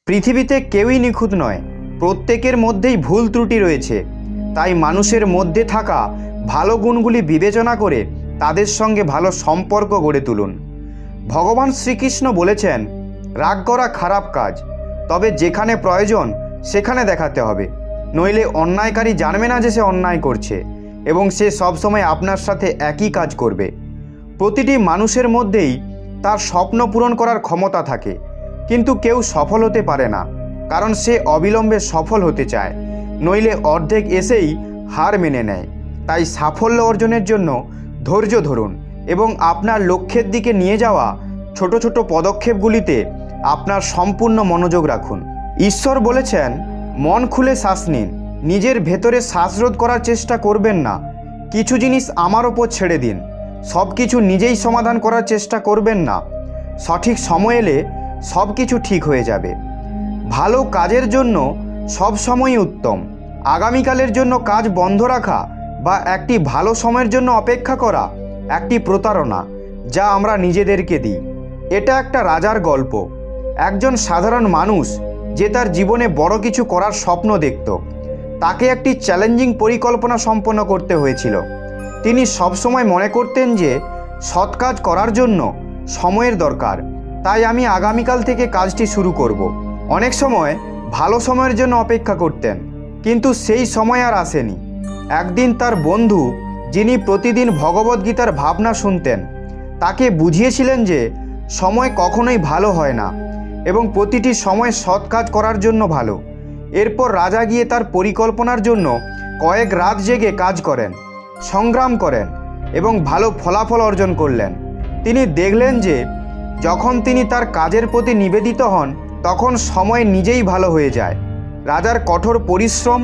পৃথিবীতে কেউই নিখুঁত নয়, প্রত্যেকের মধ্যেই ভুল ত্রুটি রয়েছে। তাই মানুষের মধ্যে থাকা ভালো গুণগুলি বিবেচনা করে তাদের সঙ্গে ভালো সম্পর্ক গড়ে তুলুন। ভগবান শ্রীকৃষ্ণ বলেছেন, রাগ করা খারাপ কাজ, তবে যেখানে প্রয়োজন সেখানে দেখাতে হবে, নইলে অন্যায়কারী জানবে না যে সে অন্যায় করছে এবং সে সবসময় আপনার সাথে একই কাজ করবে। প্রতিটি মানুষের মধ্যেই তার স্বপ্ন পূরণ করার ক্ষমতা থাকে, কিন্তু কেউ সফল হতে পারে না, কারণ সে অবিলম্বে সফল হতে চায়, নইলে অর্ধেক এসেই হার মেনে নেয়। তাই সাফল্য অর্জনের জন্য ধৈর্য ধরুন এবং আপনার লক্ষ্যের দিকে নিয়ে যাওয়া ছোট ছোট পদক্ষেপগুলিতে আপনার সম্পূর্ণ মনোযোগ রাখুন। ঈশ্বর বলেছেন, মন খুলে শ্বাস নিন, নিজের ভেতরে শ্বাসরোধ করার চেষ্টা করবেন না। কিছু জিনিস আমার ওপর ছেড়ে দিন, সব কিছু নিজেই সমাধান করার চেষ্টা করবেন না। সঠিক সময় এলে সব কিছু ঠিক হয়ে যাবে। ভালো কাজের জন্য সব সময়ই উত্তম। আগামীকালের জন্য কাজ বন্ধ রাখা বা একটি ভালো সময়ের জন্য অপেক্ষা করা একটি প্রতারণা, যা আমরা নিজেদেরকে দিই। এটা একটা রাজার গল্প। একজন সাধারণ মানুষ যে তার জীবনে বড় কিছু করার স্বপ্ন দেখত, তাকে একটি চ্যালেঞ্জিং পরিকল্পনা সম্পন্ন করতে হয়েছিল। তিনি সবসময় মনে করতেন যে সৎ কাজ করার জন্য সময়ের দরকার, তাই আমি আগামীকাল থেকে কাজটি শুরু করব। অনেক সময় ভালো সময়ের জন্য অপেক্ষা করতেন, কিন্তু সেই সময় আর আসেনি। একদিন তার বন্ধু, যিনি প্রতিদিন ভগবদ্গীতার ভাবনা শুনতেন, তাকে বুঝিয়েছিলেন যে সময় কখনোই ভালো হয় না এবং প্রতিটি সময় সৎ কাজ করার জন্য ভালো। এরপর রাজা গিয়ে তার পরিকল্পনার জন্য কয়েক রাত জেগে কাজ করেন, সংগ্রাম করেন এবং ভালো ফলাফল অর্জন করলেন। তিনি দেখলেন যে যখন তিনি তার কাজের প্রতি নিবেদিত হন, তখন সময় নিজেই ভালো হয়ে যায়। রাজার কঠোর পরিশ্রম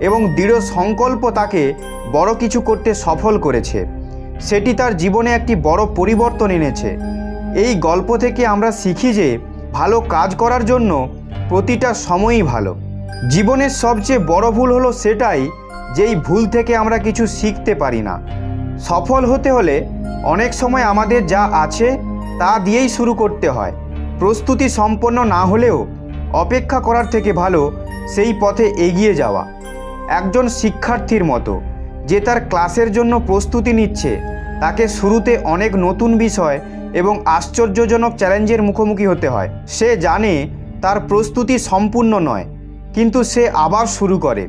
এবং দৃঢ় সংকল্প তাকে বড় কিছু করতে সফল করেছে। সেটি তার জীবনে একটি বড় পরিবর্তন এনেছে। এই গল্প থেকে আমরা শিখি যে ভালো কাজ করার জন্য প্রতিটা সময়ই ভালো। জীবনের সবচেয়ে বড় ভুল হলো সেটাই, যেই ভুল থেকে আমরা কিছু শিখতে পারি না। সফল হতে হলে অনেক সময় আমাদের যা আছে তা দিয়েই শুরু করতে হয়। প্রস্তুতি সম্পন্ন না হলেও অপেক্ষা করার থেকে ভালো সেই পথে এগিয়ে যাওয়া। একজন শিক্ষার্থীর মতো যে তার ক্লাসের জন্য প্রস্তুতি নিচ্ছে, তাকে শুরুতে অনেক নতুন বিষয় এবং আশ্চর্যজনক চ্যালেঞ্জের মুখোমুখি হতে হয়। সে জানে তার প্রস্তুতি সম্পূর্ণ নয়, কিন্তু সে আবার শুরু করে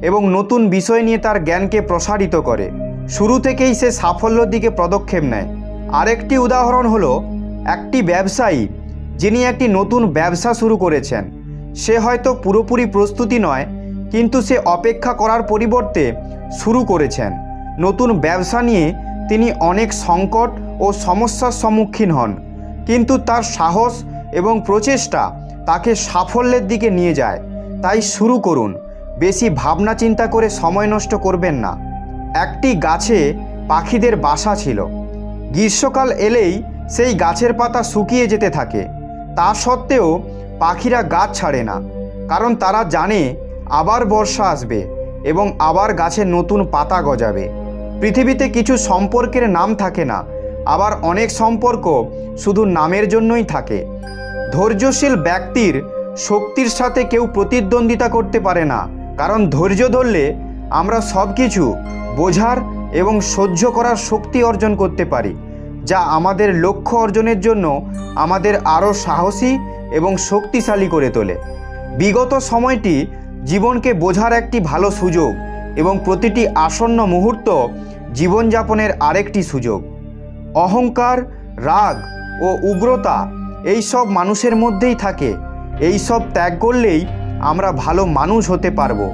এবং নতুন বিষয় নিয়ে তার জ্ঞানকে প্রসারিত করে। শুরু থেকেই সে সাফল্যের দিকে পদক্ষেপ নেয়। আরেকটি উদাহরণ হলো একটি ব্যবসায়ী, যিনি একটি নতুন ব্যবসা শুরু করেছেন। সে হয়তো পুরোপুরি প্রস্তুতি নয়, কিন্তু সে অপেক্ষা করার পরিবর্তে শুরু করেছেন। নতুন ব্যবসা নিয়ে তিনি অনেক সংকট ও সমস্যার সম্মুখীন হন, কিন্তু তার সাহস এবং প্রচেষ্টা তাকে সাফল্যের দিকে নিয়ে যায়। তাই শুরু করুন, বেশি ভাবনা চিন্তা করে সময় নষ্ট করবেন না। একটি গাছে পাখিদের বাসা ছিল। গ্রীষ্মকাল এলেই সেই গাছের পাতা শুকিয়ে যেতে থাকে। তা সত্ত্বেও পাখিরা গাছ ছাড়ে না, কারণ তারা জানে আবার বর্ষা আসবে এবং আবার গাছে নতুন পাতা গজাবে। পৃথিবীতে কিছু সম্পর্কের নাম থাকে না, আবার অনেক সম্পর্ক শুধু নামের জন্যই থাকে। ধৈর্যশীল ব্যক্তির শক্তির সাথে কেউ প্রতিদ্বন্দ্বিতা করতে পারে না, কারণ ধৈর্য ধরলে আমরা সব কিছু বোঝার এবং সহ্য করার শক্তি অর্জন করতে পারি, যা আমাদের লক্ষ্য অর্জনের জন্য আমাদের আরও সাহসী এবং শক্তিশালী করে তোলে। বিগত সময়টি জীবনকে বোঝার একটি ভালো সুযোগ এবং প্রতিটি আসন্ন মুহূর্ত জীবনযাপনের আরেকটি সুযোগ। অহংকার, রাগ ও উগ্রতা এই সব মানুষের মধ্যেই থাকে। এই সব ত্যাগ করলেই আমরা ভালো মানুষ হতে পারবো।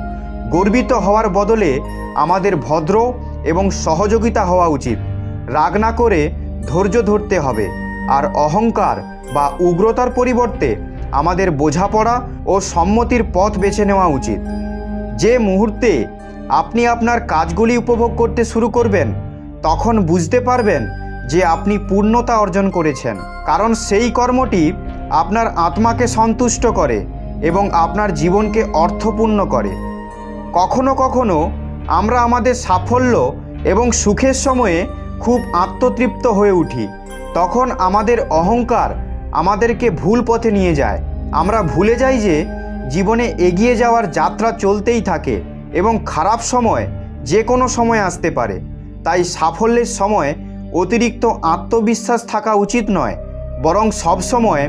গর্বিত হওয়ার বদলে আমাদের ভদ্র এবং সহযোগিতা হওয়া উচিত। রাগ না করে ধৈর্য ধরতে হবে, আর অহংকার বা উগ্রতার পরিবর্তে আমাদের বোঝাপড়া ও সম্মতির পথ বেছে নেওয়া উচিত। যে মুহূর্তে আপনি আপনার কাজগুলি উপভোগ করতে শুরু করবেন, তখন বুঝতে পারবেন যে আপনি পূর্ণতা অর্জন করেছেন, কারণ সেই কর্মটি আপনার আত্মাকে সন্তুষ্ট করে এবং আপনার জীবনকে অর্থপূর্ণ করে। কখনো কখনো আমরা আমাদের সাফল্য এবং সুখের সময়ে খুব আত্মতৃপ্ত হয়ে উঠি। তখন আমাদের অহংকার আমাদেরকে ভুল পথে নিয়ে যায় আমরা ভুলে যাই যে জীবনে এগিয়ে যাওয়ার যাত্রা চলতেই থাকে এবং খারাপ সময় যে কোনো সময় আসতে পারে। তাই সাফল্যের সময় অতিরিক্ত আত্মবিশ্বাস থাকা উচিত নয়, বরং সবসময়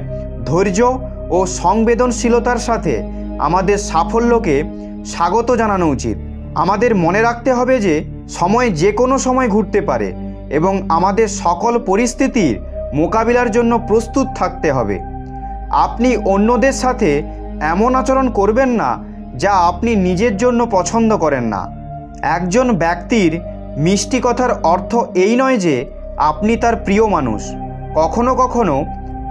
ধৈর্য ও সংবেদনশীলতার সাথে আমাদের সাফল্যকে স্বাগত জানানো উচিত। আমাদের মনে রাখতে হবে যে সময় যে কোনো সময় ঘুরতে পারে এবং আমাদের সকল পরিস্থিতির মোকাবিলার জন্য প্রস্তুত থাকতে হবে। আপনি অন্যদের সাথে এমন আচরণ করবেন না যা আপনি নিজের জন্য পছন্দ করেন না। একজন ব্যক্তির মিষ্টি কথার অর্থ এই নয় যে আপনি তার প্রিয় মানুষ। কখনো কখনো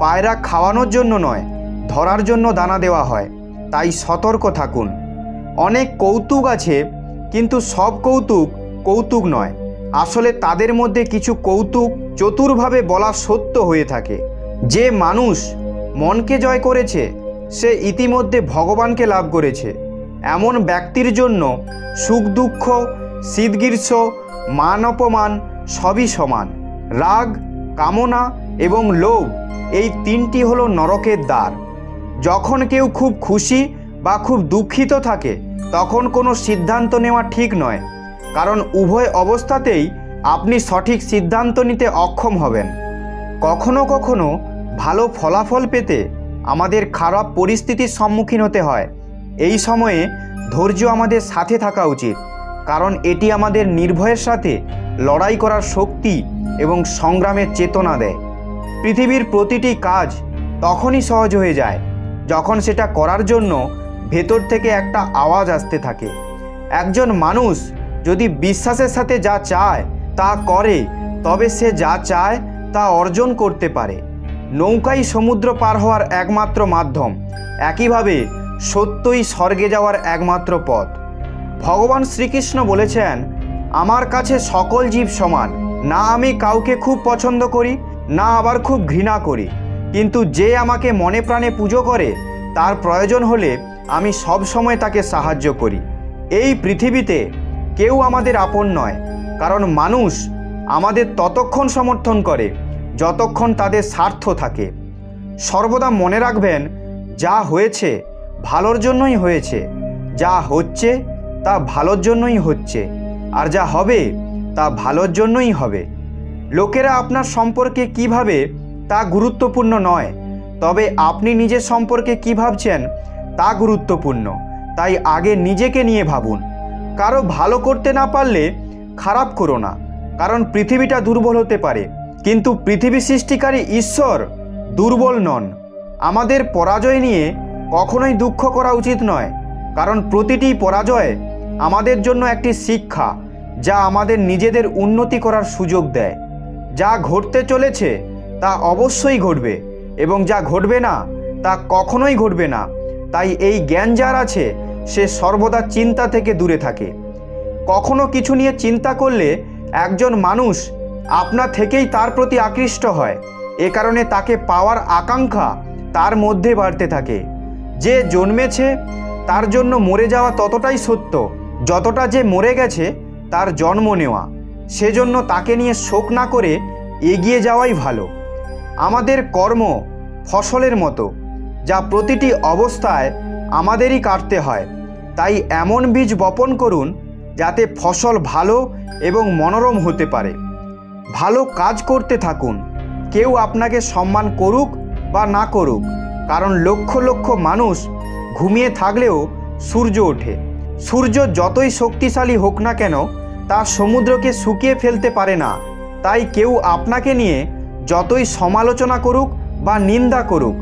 পায়রা খাওয়ানোর জন্য নয়, ধরার জন্য দানা দেওয়া হয়। তাই সতর্ক থাকুন। অনেক কৌতুক আছে, কিন্তু সব কৌতুক কৌতুক নয়। আসলে তাদের মধ্যে কিছু কৌতুক চতুরভাবে বলা সত্য হয়ে থাকে। যে মানুষ মনকে জয় করেছে সে ইতিমধ্যে ভগবানকে লাভ করেছে। এমন ব্যক্তির জন্য সুখ দুঃখ, শীত গ্রীষ্ম, মান অপমান সবই সমান। রাগ, কামনা এবং লোভ এই তিনটি হলো নরকের দ্বার। যখন কেউ খুব খুশি বা খুব দুঃখিত থাকে তখন কোনো সিদ্ধান্ত নেওয়া ঠিক নয়, কারণ উভয় অবস্থাতেই আপনি সঠিক সিদ্ধান্ত নিতে অক্ষম হবেন। কখনো কখনো ভালো ফলাফল পেতে আমাদের খারাপ পরিস্থিতির সম্মুখীন হতে হয়। এই সময়ে ধৈর্য আমাদের সাথে থাকা উচিত, কারণ এটি আমাদের নির্ভয়ের সাথে লড়াই করার শক্তি এবং সংগ্রামের চেতনা দেয়। পৃথিবীর প্রতিটি কাজ তখনই সহজ হয়ে যায় যখন সেটা করার জন্য ভেতর থেকে একটা আওয়াজ আসতে থাকে। একজন মানুষ যদি বিশ্বাসের সাথে যা চায় তা করে, তবে সে যা চায় তা অর্জন করতে পারে। নৌকাই সমুদ্র পার হওয়ার একমাত্র মাধ্যম, একইভাবে সত্যই স্বর্গে যাওয়ার একমাত্র পথ। ভগবান শ্রীকৃষ্ণ বলেছেন, আমার কাছে সকল জীব সমান। না আমি কাউকে খুব পছন্দ করি, না আবার খুব ঘৃণা করি, কিন্তু যে আমাকে মনে প্রাণে পুজো করে তার প্রয়োজন হলে আমি সব সময় তাকে সাহায্য করি। এই পৃথিবীতে কেউ আমাদের আপন নয়, কারণ মানুষ আমাদের ততক্ষণ সমর্থন করে যতক্ষণ তাদের স্বার্থ থাকে। সর্বদা মনে রাখবেন, যা হয়েছে ভালোর জন্যই হয়েছে, যা হচ্ছে তা ভালোর জন্যই হচ্ছে, আর যা হবে তা ভালোর জন্যই হবে। লোকেরা আপনার সম্পর্কে কী ভাবে তা গুরুত্বপূর্ণ নয়, তবে আপনি নিজের সম্পর্কে কী ভাবছেন তা গুরুত্বপূর্ণ। তাই আগে নিজেকে নিয়ে ভাবুন। কারো ভালো করতে না পারলে খারাপ করো না, কারণ পৃথিবীটা দুর্বল হতে পারে, কিন্তু পৃথিবী সৃষ্টিকারী ঈশ্বর দুর্বল নন। আমাদের পরাজয় নিয়ে কখনোই দুঃখ করা উচিত নয়, কারণ প্রতিটি পরাজয় আমাদের জন্য একটি শিক্ষা, যা আমাদের নিজেদের উন্নতি করার সুযোগ দেয়। যা ঘটতে চলেছে তা অবশ্যই ঘটবে, এবং যা ঘটবে না তা কখনোই ঘটবে না। তাই এই জ্ঞান যার আছে সে সর্বদা চিন্তা থেকে দূরে থাকে। কখনো কিছু নিয়ে চিন্তা করলে একজন মানুষ আপনা থেকেই তার প্রতি আকৃষ্ট হয়। এ কারণে তাকে পাওয়ার আকাঙ্ক্ষা তার মধ্যে বাড়তে থাকে। যে জন্মেছে তার জন্য মরে যাওয়া ততটাই সত্য যতটা যে মরে গেছে তার জন্ম নেওয়া। সেজন্য তাকে নিয়ে শোক না করে এগিয়ে যাওয়াই ভালো। আমাদের কর্ম ফসলের মতো, যা প্রতিটি অবস্থায় আমাদেরই কাটতে হয়। তাই এমন বীজ বপন করুন যাতে ফসল ভালো এবং মনোরম হতে পারে। ভালো কাজ করতে থাকুন, কেউ আপনাকে সম্মান করুক বা না করুক, কারণ লক্ষ লক্ষ মানুষ ঘুমিয়ে থাকলেও সূর্য ওঠে। সূর্য যতই শক্তিশালী হোক না কেন তা সমুদ্রকে শুকিয়ে ফেলতে পারে না। তাই কেউ আপনাকে নিয়ে যতই সমালোচনা করুক বা নিন্দা করুক,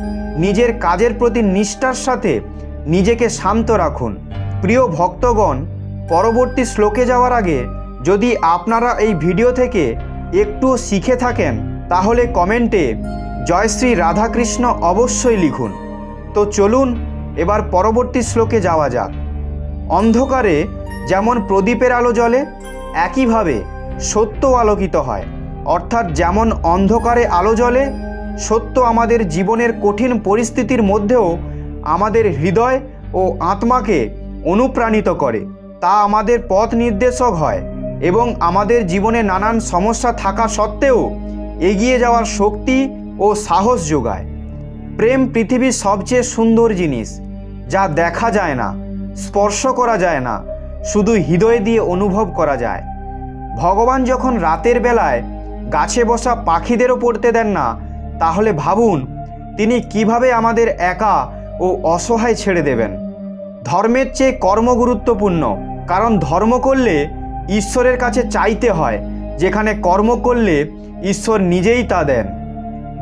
নিজের কাজের প্রতি নিষ্ঠার সাথে নিজেকে শান্ত রাখুন। প্রিয় ভক্তগণ, পরবর্তী শ্লোকে যাওয়ার আগে যদি আপনারা এই ভিডিও থেকে একটুও শিখে থাকেন তাহলে কমেন্টে জয় শ্রী রাধাকৃষ্ণ অবশ্যই লিখুন। তো চলুন এবার পরবর্তী শ্লোকে যাওয়া যাক। অন্ধকারে যেমন প্রদীপের আলো জ্বলে, একইভাবে সত্য আলোকিত হয়। অর্থাৎ যেমন অন্ধকারে আলো জ্বলে, সত্য আমাদের জীবনের কঠিন পরিস্থিতির মধ্যেও আমাদের হৃদয় ও আত্মাকে অনুপ্রাণিত করে। তা আমাদের পথ নির্দেশক হয় এবং আমাদের জীবনে নানান সমস্যা থাকা সত্ত্বেও এগিয়ে যাওয়ার শক্তি ও সাহস যোগায়। প্রেম পৃথিবীর সবচেয়ে সুন্দর জিনিস, যা দেখা যায় না, স্পর্শ করা যায় না, শুধু হৃদয় দিয়ে অনুভব করা যায়। ভগবান যখন রাতের বেলায় গাছে বসা পাখিদেরও পড়তে দেন না, তাহলে ভাবুন তিনি কিভাবে আমাদের একা ও অসহায় ছেড়ে দেবেন। ধর্মের চেয়ে কর্ম গুরুত্বপূর্ণ, কারণ ধর্ম করলে ঈশ্বরের কাছে চাইতে হয়, যেখানে কর্ম করলে ঈশ্বর নিজেই তা দেন।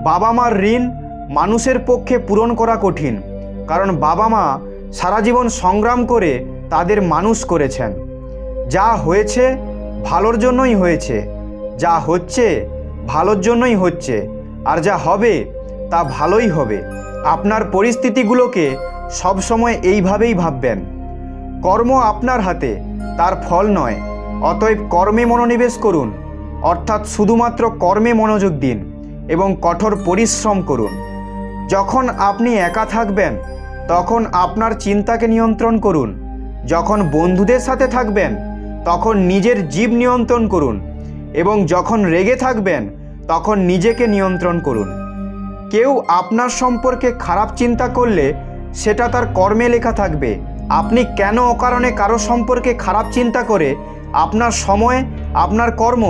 বাবা মার ঋণ মানুষের পক্ষে পূরণ করা কঠিন, কারণ বাবা মা সারা জীবন সংগ্রাম করে তাদের মানুষ করেছেন। যা হয়েছে ভালোর জন্যই হয়েছে, যা হচ্ছে ভালোর জন্যই হচ্ছে, আর যা হবে তা ভালোই হবে। আপনার পরিস্থিতিগুলোকে সবসময় এইভাবেই ভাববেন। কর্ম আপনার হাতে, তার ফল নয়। অতএব কর্মে মনোনিবেশ করুন, অর্থাৎ শুধুমাত্র কর্মে মনোযোগ দিন এবং কঠোর পরিশ্রম করুন। যখন আপনি একা থাকবেন তখন আপনার চিন্তাকে নিয়ন্ত্রণ করুন। যখন বন্ধুদের সাথে থাকবেন তখন নিজের জিভ নিয়ন্ত্রণ করুন, এবং যখন রেগে থাকবেন তখন নিজেকে নিয়ন্ত্রণ করুন। কেউ আপনার সম্পর্কে খারাপ চিন্তা করলে সেটা তার কর্মে লেখা থাকবে। আপনি কেন অকারণে কারো সম্পর্কে খারাপ চিন্তা করে আপনার সময়, আপনার কর্ম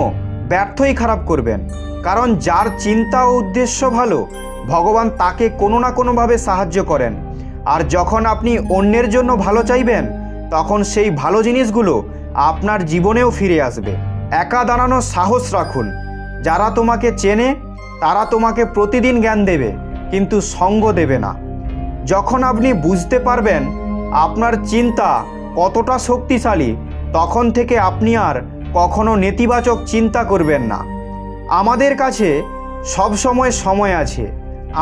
ব্যর্থই খারাপ করবেন? কারণ যার চিন্তা ও উদ্দেশ্য ভালো, ভগবান তাকে কোনো না কোনোভাবে সাহায্য করেন। আর যখন আপনি অন্যের জন্য ভালো চাইবেন, তখন সেই ভালো জিনিসগুলো আপনার জীবনেও ফিরে আসবে। একা দাঁড়ানোর সাহস রাখুন। যারা তোমাকে চেনে তারা তোমাকে প্রতিদিন জ্ঞান দেবে, কিন্তু সঙ্গ দেবে না। যখন আপনি বুঝতে পারবেন আপনার চিন্তা কতটা শক্তিশালী, তখন থেকে আপনি আর কখনো নেতিবাচক চিন্তা করবেন না। আমাদের কাছে সব সময় আছে।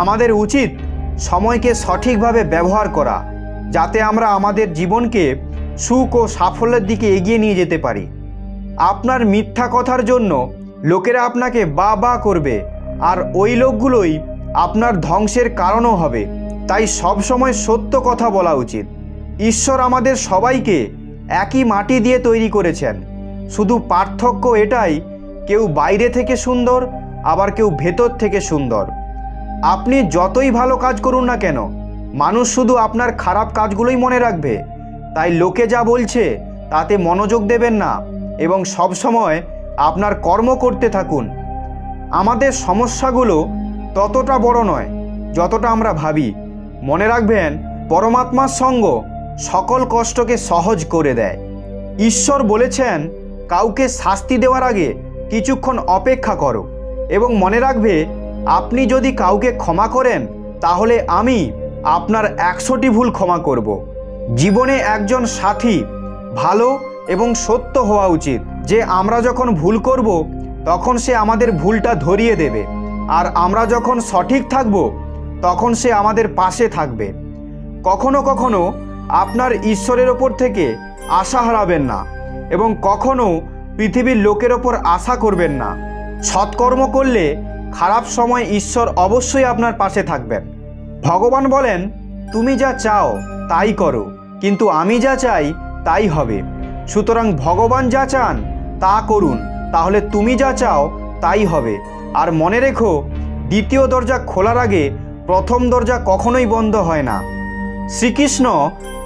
আমাদের উচিত সময়কে সঠিকভাবে ব্যবহার করা, যাতে আমরা আমাদের জীবনকে সুখ ও সাফল্যের দিকে এগিয়ে নিয়ে যেতে পারি। আপনার মিথ্যা কথার জন্য লোকেরা আপনাকে বা করবে, আর ওই লোকগুলোই আপনার ধ্বংসের কারণও হবে। তাই সবসময় সত্য কথা বলা উচিত। ঈশ্বর আমাদের সবাইকে একই মাটি দিয়ে তৈরি করেছেন, শুধু পার্থক্য এটাই, কেউ বাইরে থেকে সুন্দর, আবার কেউ ভেতর থেকে সুন্দর। আপনি যতই ভালো কাজ করুন না কেন, মানুষ শুধু আপনার খারাপ কাজগুলোই মনে রাখবে। তাই লোকে যা বলছে তাতে মনোযোগ দেবেন না এবং সবসময় আপনার কর্ম করতে থাকুন। আমাদের সমস্যাগুলো ততটা বড় নয় যতটা আমরা ভাবি। মনে রাখবেন, পরমাত্মার সঙ্গ সকল কষ্টকে সহজ করে দেয়। ঈশ্বর বলেছেন, কাউকে শাস্তি দেওয়ার আগে কিছুক্ষণ অপেক্ষা করো, এবং মনে রাখবে, আপনি যদি কাউকে ক্ষমা করেন তাহলে আমি আপনার 100টি ভুল ক্ষমা করব। জীবনে একজন সাথী ভালো এবং সত্য হওয়া উচিত, যে আমরা যখন ভুল করব তখন সে আমাদের ভুলটা ধরিয়ে দেবে, আর আমরা যখন সঠিক থাকব তখন সে আমাদের পাশে থাকবে। কখনো কখনো আপনার ঈশ্বরের ওপর থেকে আশা হারাবেন না, এবং কখনো পৃথিবীর লোকের ওপর আশা করবেন না। সৎকর্ম করলে খারাপ সময় ঈশ্বর অবশ্যই আপনার পাশে থাকবেন। ভগবান বলেন, তুমি যা চাও তাই করো, কিন্তু আমি যা চাই তাই হবে। সুতরাং ভগবান যা চান তা করুন, তাহলে তুমি যা চাও তাই হবে। আর মনে রেখো, দ্বিতীয় দরজা খোলার আগে প্রথম দরজা কখনোই বন্ধ হয় না। শ্রীকৃষ্ণ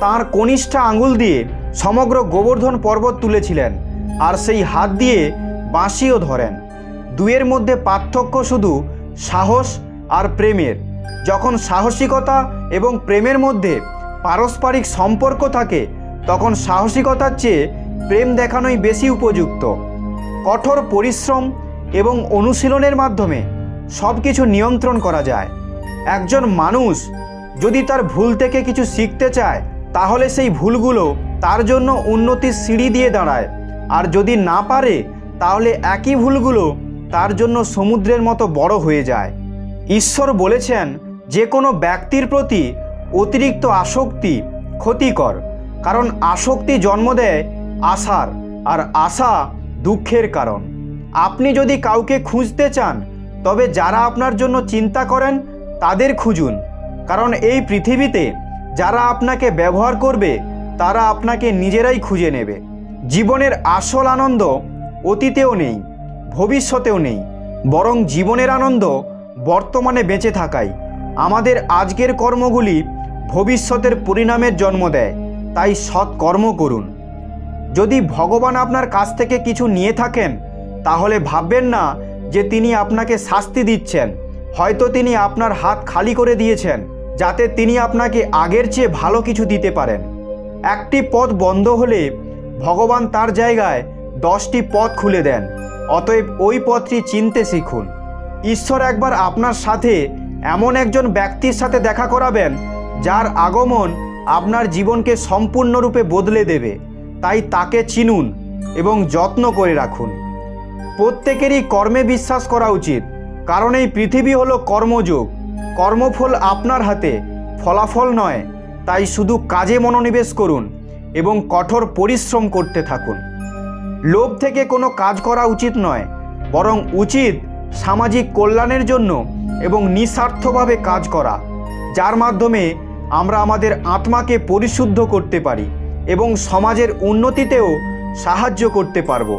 তাঁর কনিষ্ঠা আঙুল দিয়ে সমগ্র গোবর্ধন পর্বত তুলেছিলেন, আর সেই হাত দিয়ে বাঁশিও ধরেন। দুয়ের মধ্যে পার্থক্য শুধু সাহস আর প্রেমের। যখন সাহসিকতা এবং প্রেমের মধ্যে পারস্পরিক সম্পর্ক থাকে, তখন সাহসিকতার চেয়ে প্রেম দেখানোই বেশি উপযুক্ত। কঠোর পরিশ্রম এবং অনুশীলনের মাধ্যমে সব কিছু নিয়ন্ত্রণ করা যায়। একজন মানুষ যদি তার ভুল থেকে কিছু শিখতে চায়, তাহলে সেই ভুলগুলো তার জন্য উন্নতির সিঁড়ি দিয়ে দাঁড়ায়, আর যদি না পারে তাহলে একই ভুলগুলো তার জন্য সমুদ্রের মতো বড় হয়ে যায়। ঈশ্বর বলেছেন, যে কোনো ব্যক্তির প্রতি অতিরিক্ত আসক্তি ক্ষতিকর, কারণ আসক্তি জন্ম দেয় আশার, আর আশা দুঃখের কারণ। আপনি যদি কাউকে খুঁজতে চান, তবে যারা আপনার জন্য চিন্তা করেন তাদের খুঁজুন, কারণ এই পৃথিবীতে যারা আপনাকে ব্যবহার করবে তারা আপনাকে নিজেরাই খুঁজে নেবে। জীবনের আসল আনন্দ অতীতেও নেই, ভবিষ্যতেও নেই, বরং জীবনের আনন্দ বর্তমানে বেঁচে থাকাই। আমাদের আজকের কর্মগুলি ভবিষ্যতের পরিণামের জন্ম দেয়, তাই সৎ কর্ম করুন। যদি ভগবান আপনার কাছ থেকে কিছু নিয়ে থাকেন, তাহলে ভাববেন না যে তিনি আপনাকে শাস্তি দিচ্ছেন। হয়তো তিনি আপনার হাত খালি করে দিয়েছেন, যাতে তিনি আপনাকে আগের চেয়ে ভালো কিছু দিতে পারেন। একটি পথ বন্ধ হলে ভগবান তার জায়গায় 10টি পথ খুলে দেন। অতএব ওই পথটি চিনতে শিখুন। ঈশ্বর একবার আপনার সাথে এমন একজন ব্যক্তির সাথে দেখা করাবেন, যার আগমন আপনার জীবনকে সম্পূর্ণরূপে বদলে দেবে। তাই তাকে চিনুন এবং যত্ন করে রাখুন। প্রত্যেকেরই কর্মে বিশ্বাস করা উচিত, কারণ এই পৃথিবী হলো কর্মযোগ। কর্মফল আপনার হাতে, ফলাফল নয়। তাই শুধু কাজে মনোনিবেশ করুন এবং কঠোর পরিশ্রম করতে থাকুন। লোভ থেকে কোনো কাজ করা উচিত নয়, বরং উচিত সামাজিক কল্যাণের জন্য এবং নিঃস্বার্থভাবে কাজ করা, যার মাধ্যমে আমরা আমাদের আত্মাকে পরিশুদ্ধ করতে পারি এবং সমাজের উন্নতিতেও সাহায্য করতে পারব।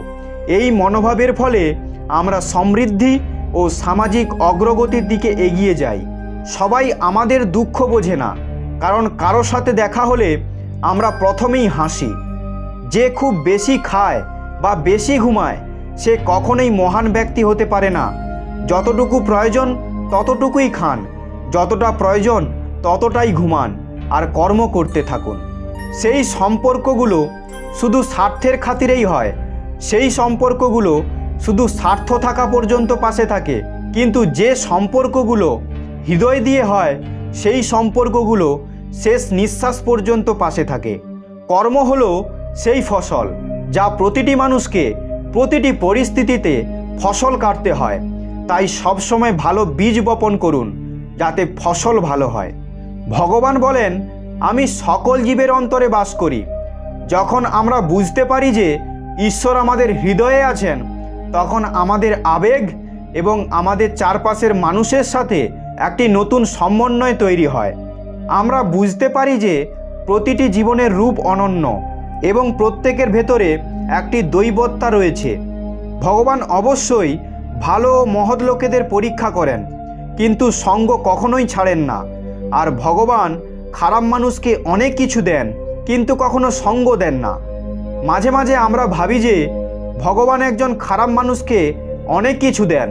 এই মনোভাবের ফলে আমরা সমৃদ্ধি ও সামাজিক অগ্রগতির দিকে এগিয়ে যাই। সবাই আমাদের দুঃখ বোঝে না, কারণ কারো সাথে দেখা হলে আমরা প্রথমেই হাসি। যে খুব বেশি খায় বা বেশি ঘুমায়, সে কখনোই মহান ব্যক্তি হতে পারে না। যতটুকু প্রয়োজন ততটুকুই খান, যতটা প্রয়োজন ততটাই ঘুমান, আর কর্ম করতে থাকুন। সেই সম্পর্কগুলো শুধু স্বার্থের খাতিরেই হয়। সেই সম্পর্কগুলো শুধু স্বার্থ থাকা পর্যন্ত পাশে থাকে, কিন্তু যে সম্পর্কগুলো হৃদয় দিয়ে হয়, সেই সম্পর্কগুলো শেষ নিঃশ্বাস পর্যন্ত পাশে থাকে। কর্ম হলো সেই ফসল, যা প্রতিটি মানুষকে প্রতিটি পরিস্থিতিতে ফসল কাটতে হয়। তাই সবসময় ভালো বীজ বপন করুন, যাতে ফসল ভালো হয়। ভগবান বলেন, আমি সকল জীবের অন্তরে বাস করি। যখন আমরা বুঝতে পারি যে ঈশ্বর আমাদের হৃদয়ে আছেন, তখন আমাদের আবেগ এবং আমাদের চারপাশের মানুষের সাথে একটি নতুন সমন্বয় তৈরি হয়। আমরা বুঝতে পারি যে প্রতিটি জীবনের রূপ অনন্য এবং প্রত্যেকের ভেতরে একটি দৈবত্তা রয়েছে। ভগবান অবশ্যই ভালো ও মহৎ লোকেদের পরীক্ষা করেন, কিন্তু সঙ্গ কখনোই ছাড়েন না। আর ভগবান খারাপ মানুষকে অনেক কিছু দেন, কিন্তু কখনো সঙ্গ দেন না। মাঝে মাঝে আমরা ভাবি যে ভগবান একজন খারাপ মানুষকে অনেক কিছু দেন,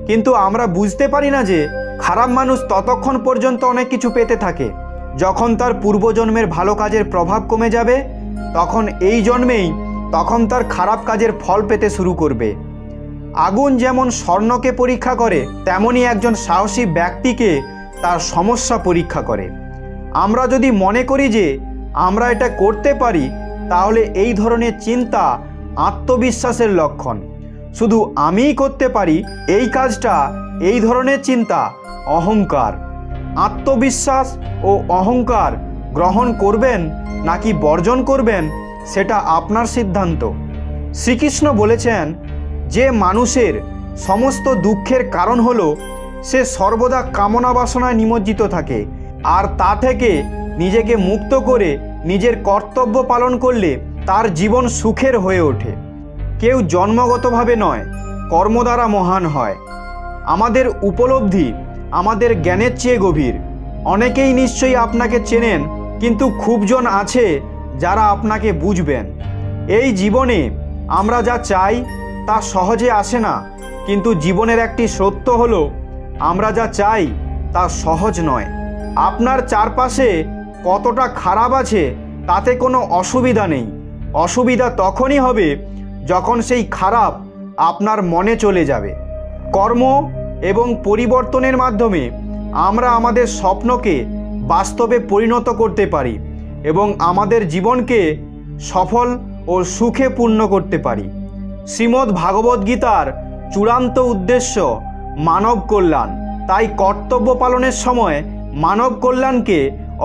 কিন্তু আমরা বুঝতে পারি না যে খারাপ মানুষ ততক্ষণ পর্যন্ত অনেক কিছু পেতে থাকে, যখন তার পূর্বজন্মের ভালো কাজের প্রভাব কমে যাবে, তখন এই জন্মেই তার খারাপ কাজের ফল পেতে শুরু করবে। আগুন যেমন স্বর্ণকে পরীক্ষা করে, তেমনি একজন সাহসী ব্যক্তিকে তার সমস্যা পরীক্ষা করে। আমরা যদি মনে করি যে আমরা এটা করতে পারি, তাহলে এই ধরনের চিন্তা আত্মবিশ্বাসের লক্ষণ। শুধু আমিই করতে পারি এই কাজটা, এই ধরনের চিন্তা অহংকার। আত্মবিশ্বাস ও অহংকার গ্রহণ করবেন নাকি বর্জন করবেন, সেটা আপনার সিদ্ধান্ত। শ্রীকৃষ্ণ বলেছেন, যে মানুষের সমস্ত দুঃখের কারণ হলো সে সর্বদা কামনা বাসনায় নিমজ্জিত থাকে, আর তা থেকে নিজেকে মুক্ত করে নিজের কর্তব্য পালন করলে তার জীবন সুখের হয়ে ওঠে। কেউ জন্মগতভাবে নয়, কর্ম দ্বারা মহান হয়। আমাদের উপলব্ধি আমাদের জ্ঞানের চেয়ে গভীর। অনেকেই নিশ্চয়ই আপনাকে চেনেন, কিন্তু খুবজন আছে যারা আপনাকে বুঝবেন। এই জীবনে আমরা যা চাই তা সহজে আসে না, কিন্তু জীবনের একটি সত্য হলো, আমরা যা চাই তা সহজ নয়। আপনার চারপাশে কতটা খারাপ আছে তাতে কোনো অসুবিধা নেই। অসুবিধা তখনই হবে যখন সেই খারাপ আপনার মনে চলে যাবে। কর্ম এবং পরিবর্তনের মাধ্যমে আমরা আমাদের স্বপ্নকে বাস্তবে পরিণত করতে পারি এবং আমাদের জীবনকে সফল ও সুখে পূর্ণ করতে পারি। শ্রীমদ্ ভাগবত গীতার চূড়ান্ত উদ্দেশ্য মানব কল্যাণ। তাই কর্তব্য পালনের সময় মানব কল্যাণকে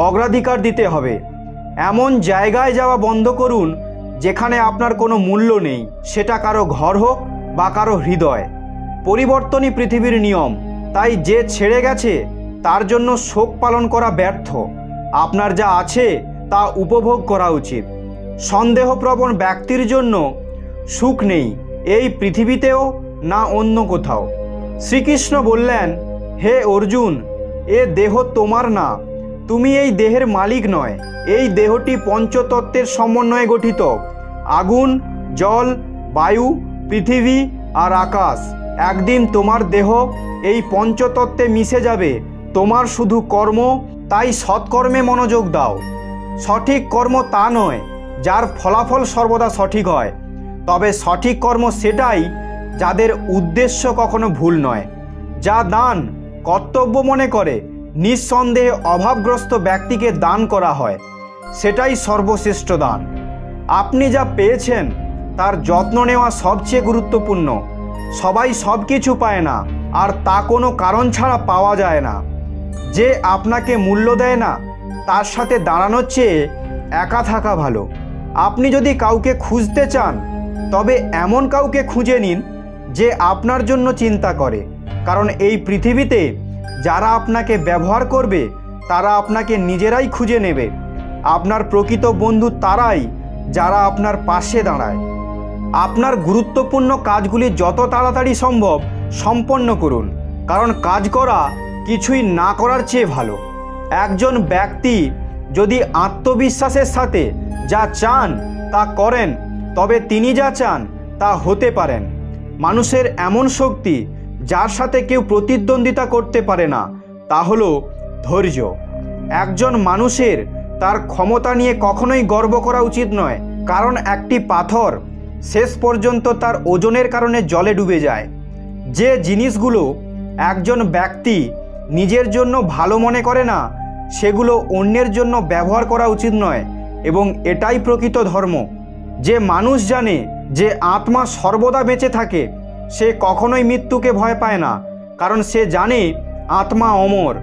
অগ্রাধিকার দিতে হবে। এমন জায়গায় যাওয়া বন্ধ করুন যেখানে আপনার কোনো মূল্য নেই, সেটা কারো ঘর হোক বা কারো হৃদয়। পরিবর্তনই পৃথিবীর নিয়ম, তাই যে ছেড়ে গেছে তার জন্য শোক পালন করা ব্যর্থ। আপনার যা আছে তা উপভোগ করা উচিত। সন্দেহপ্রবণ ব্যক্তির জন্য সুখ নেই, এই পৃথিবীতেও না অন্য কোথাও। শ্রীকৃষ্ণ বললেন, হে অর্জুন, এ দেহ তোমার না, তুমি এই দেহের মালিক নয়। এই দেহটি পঞ্চতত্ত্বের সমন্বয়ে গঠিত। আগুন, জল, বায়ু, পৃথিবী আর আকাশ। একদিন তোমার দেহ এই পঞ্চতত্ত্বে মিশে যাবে। তোমার শুধু কর্ম, তাই সৎকর্মে মনোযোগ দাও। সঠিক কর্ম তা নয় যার ফলাফল সর্বদা সঠিক হয়, তবে সঠিক কর্ম সেটাই যাদের উদ্দেশ্য কখনো ভুল নয়। যা দান কর্তব্য মনে করে নিঃসন্দেহে অভাবগ্রস্ত ব্যক্তিকে দান করা হয়, সেটাই সর্বশ্রেষ্ঠ দান। আপনি যা পেয়েছেন তার যত্ন নেওয়া সবচেয়ে গুরুত্বপূর্ণ। সবাই সব কিছু পায় না, আর তা কোনো কারণ ছাড়া পাওয়া যায় না। যে আপনাকে মূল্য দেয় না তার সাথে দাঁড়ানোর চেয়ে একা থাকা ভালো। আপনি যদি কাউকে খুঁজতে চান তবে এমন কাউকে খুঁজে নিন যে আপনার জন্য চিন্তা করে, কারণ এই পৃথিবীতে যারা আপনাকে ব্যবহার করবে তারা আপনাকে নিজেরাই খুঁজে নেবে। আপনার প্রকৃত বন্ধু তারাই যারা আপনার পাশে দাঁড়ায়। আপনার গুরুত্বপূর্ণ কাজগুলি যত তাড়াতাড়ি সম্ভব সম্পন্ন করুন, কারণ কাজ করা কিছুই না করার চেয়ে ভালো। একজন ব্যক্তি যদি আত্মবিশ্বাসের সাথে যা চান তা করেন, তবে তিনি যা চান তা হতে পারেন। মানুষের এমন শক্তি যার সাথে কেউ প্রতিদ্বন্দ্বিতা করতে পারে না, তা হলো ধৈর্য। একজন মানুষের তার ক্ষমতা নিয়ে কখনোই গর্ব করা উচিত নয়, কারণ একটি পাথর শেষ পর্যন্ত তার ওজনের কারণে জলে ডুবে যায়। যে জিনিসগুলো একজন ব্যক্তি নিজের জন্য ভালো মনে করে না, সেগুলো অন্যের জন্য ব্যবহার করা উচিত নয়, এবং এটাই প্রকৃত ধর্ম। যে মানুষ জানে যে আত্মা সর্বদা বেঁচে থাকে, সে কখনোই মৃত্যুকে ভয় পায় না, কারণ সে জানে আত্মা অমর।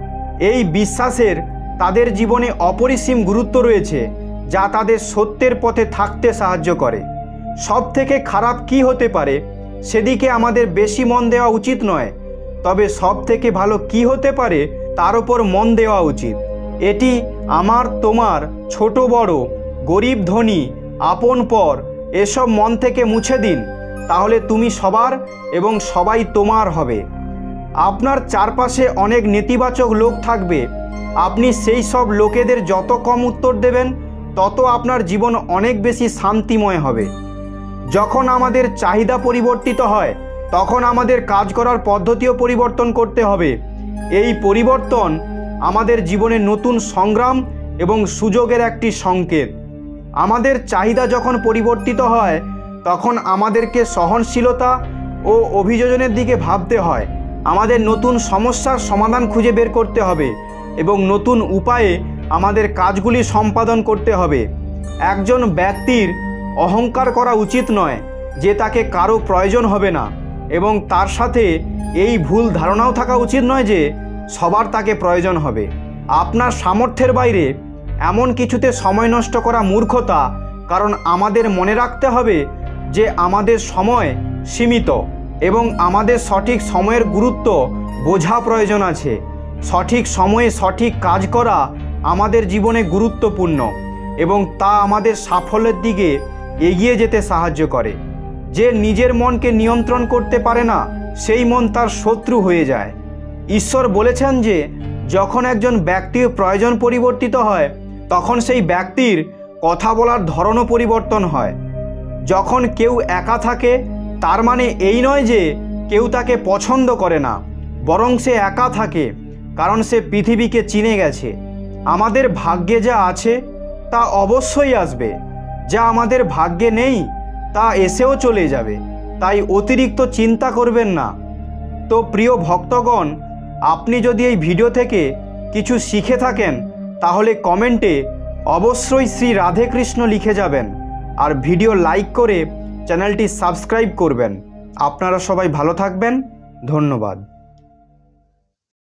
এই বিশ্বাসের তাদের জীবনে অপরিসীম গুরুত্ব রয়েছে, যা তাদের সত্যের পথে থাকতে সাহায্য করে। সব থেকে খারাপ কি হতে পারে সেদিকে আমাদের বেশি মন দেওয়া উচিত নয়, তবে সব থেকে ভালো কি হতে পারে তার উপর মন দেওয়া উচিত। এটি আমার, তোমার, ছোট বড়, গরিব ধনী, আপন পর এসব মন থেকে মুছে দিন, তাহলে তুমি সবার এবং সবাই তোমার হবে। আপনার চারপাশে অনেক নেতিবাচক লোক থাকবে। আপনি সেই সব লোকেদের যত কম উত্তর দেবেন, তত আপনার জীবন অনেক বেশি শান্তিময় হবে। যখন আমাদের চাহিদা পরিবর্তিত হয়, তখন আমাদের কাজ করার পদ্ধতিও পরিবর্তন করতে হবে। এই পরিবর্তন আমাদের জীবনে নতুন সংগ্রাম এবং সুযোগের একটি সংকেত। আমাদের চাহিদা যখন পরিবর্তিত হয়, তখন আমাদেরকে সহনশীলতা ও অভিযোজনের দিকে ভাবতে হয়। আমাদের নতুন সমস্যার সমাধান খুঁজে বের করতে হবে এবং নতুন উপায়ে আমাদের কাজগুলি সম্পাদন করতে হবে। একজন ব্যক্তির অহংকার করা উচিত নয় যে তাকে কারো প্রয়োজন হবে না, এবং তার সাথে এই ভুল ধারণাও থাকা উচিত নয় যে সবার তাকে প্রয়োজন হবে। আপনার সামর্থ্যের বাইরে এমন কিছুতে সময় নষ্ট করা মূর্খতা, কারণ আমাদের মনে রাখতে হবে যে আমাদের সময় সীমিত এবং আমাদের সঠিক সময়ের গুরুত্ব বোঝা প্রয়োজন আছে। সঠিক সময়ে সঠিক কাজ করা আমাদের জীবনে গুরুত্বপূর্ণ এবং তা আমাদের সাফল্যের দিকে এগিয়ে যেতে সাহায্য করে। যে নিজের মনকে নিয়ন্ত্রণ করতে পারে না, সেই মন তার শত্রু হয়ে যায়। ঈশ্বর বলেছেন যে যখন একজন ব্যক্তির প্রয়োজন পরিবর্তিত হয়, তখন সেই ব্যক্তির কথা বলার ধরনও পরিবর্তন হয়। যখন কেউ একা থাকে, তার মানে এই নয় যে কেউ তাকে পছন্দ করে না, বরং সে একা থাকে কারণ সে পৃথিবীকে চিনে গেছে। আমাদের ভাগ্যে যা আছে তা অবশ্যই আসবে, যা আমাদের ভাগ্যে নেই তা এসেও চলে যাবে, তাই অতিরিক্ত চিন্তা করবেন না। তো প্রিয় ভক্তগণ, আপনি যদি এই ভিডিও থেকে কিছু শিখে থাকেন, তাহলে কমেন্টে অবশ্যই শ্রী রাধে কৃষ্ণ লিখে যাবেন, আর ভিডিও লাইক করে চ্যানেলটি সাবস্ক্রাইব করবেন। আপনারা সবাই ভালো থাকবেন। ধন্যবাদ।